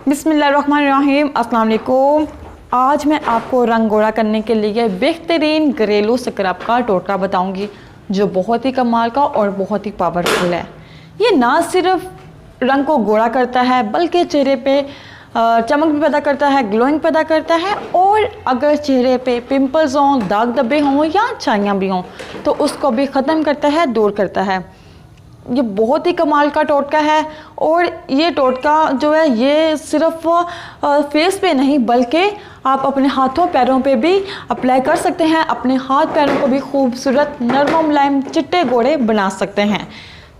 बिस्मिल्लाहिर्रहमानिर्रहीम, अस्सलाम वालेकुम। आज मैं आपको रंग गोरा करने के लिए बेहतरीन घरेलू स्क्रब का टोटका बताऊंगी जो बहुत ही कमाल का और बहुत ही पावरफुल है। ये ना सिर्फ रंग को गोरा करता है बल्कि चेहरे पे चमक भी पैदा करता है, ग्लोइंग पैदा करता है। और अगर चेहरे पे पिंपल्स हों, दाग धब्बे हों या छाइयाँ भी हों तो उसको भी ख़त्म करता है, दूर करता है। ये बहुत ही कमाल का टोटका है। और ये टोटका जो है ये सिर्फ फेस पे नहीं बल्कि आप अपने हाथों पैरों पे भी अप्लाई कर सकते हैं। अपने हाथ पैरों को भी खूबसूरत नरम मुलायम चिट्टे गोरे बना सकते हैं।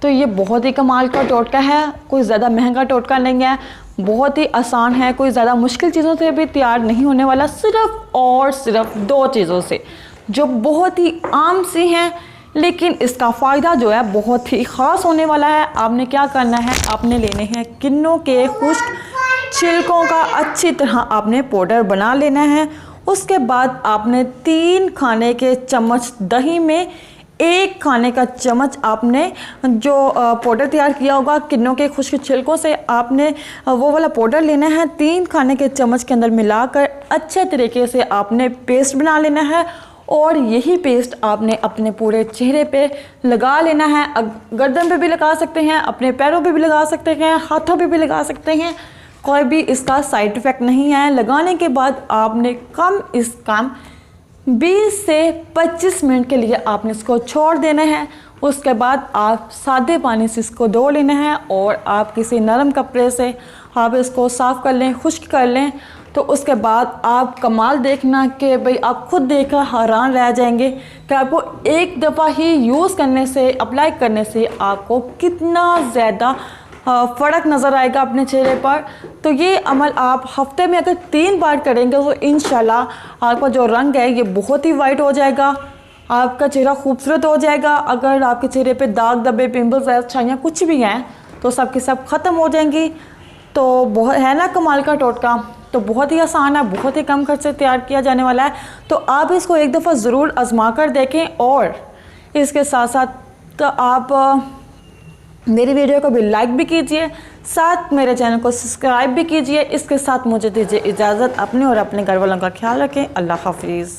तो ये बहुत ही कमाल का टोटका है। कोई ज़्यादा महंगा टोटका नहीं है, बहुत ही आसान है। कोई ज़्यादा मुश्किल चीज़ों से भी तैयार नहीं होने वाला, सिर्फ और सिर्फ 2 चीज़ों से जो बहुत ही आम सी हैं, लेकिन इसका फ़ायदा जो है बहुत ही ख़ास होने वाला है। आपने क्या करना है, आपने लेने हैं किन्नों के खुश्क छिलकों का अच्छी तरह आपने पाउडर बना लेना है। उसके बाद आपने 3 खाने के चम्मच दही में 1 खाने का चम्मच आपने जो पाउडर तैयार किया होगा किन्नों के खुश्क छिलकों से, आपने वो वाला पाउडर लेना है। 3 खाने के चम्मच के अंदर मिलाकर अच्छे तरीके से आपने पेस्ट बना लेना है। और यही पेस्ट आपने अपने पूरे चेहरे पे लगा लेना है। गर्दन पे भी लगा सकते हैं, अपने पैरों पे भी लगा सकते हैं, हाथों पे भी लगा सकते हैं। कोई भी इसका साइड इफ़ेक्ट नहीं है। लगाने के बाद आपने कम 20 से 25 मिनट के लिए आपने इसको छोड़ देना है। उसके बाद आप सादे पानी से इसको धो लेना है और आप किसी नरम कपड़े से आप इसको साफ़ कर लें, खुश्क कर लें। तो उसके बाद आप कमाल देखना कि भाई आप खुद देखकर हैरान रह जाएंगे कि आपको एक दफ़ा ही यूज़ करने से, अप्लाई करने से आपको कितना ज़्यादा फ़र्क नज़र आएगा अपने चेहरे पर। तो ये अमल आप हफ्ते में अगर 3 बार करेंगे तो इंशाल्लाह आपका जो रंग है ये बहुत ही वाइट हो जाएगा, आपका चेहरा खूबसूरत हो जाएगा। अगर आपके चेहरे पे दाग धब्बे, पिंपल्स, छाइयाँ कुछ भी हैं तो सब की सब ख़त्म हो जाएंगी। तो बहुत है ना कमाल का टोटका। तो बहुत ही आसान है, बहुत ही कम खर्च से तैयार किया जाने वाला है। तो आप इसको एक दफ़ा ज़रूर आजमा कर देखें। और इसके साथ साथ तो आप मेरी वीडियो को भी लाइक भी कीजिए, साथ मेरे चैनल को सब्सक्राइब भी कीजिए। इसके साथ मुझे दीजिए इजाज़त। अपने और अपने घर वालों का ख्याल रखें। अल्लाह हाफिज़।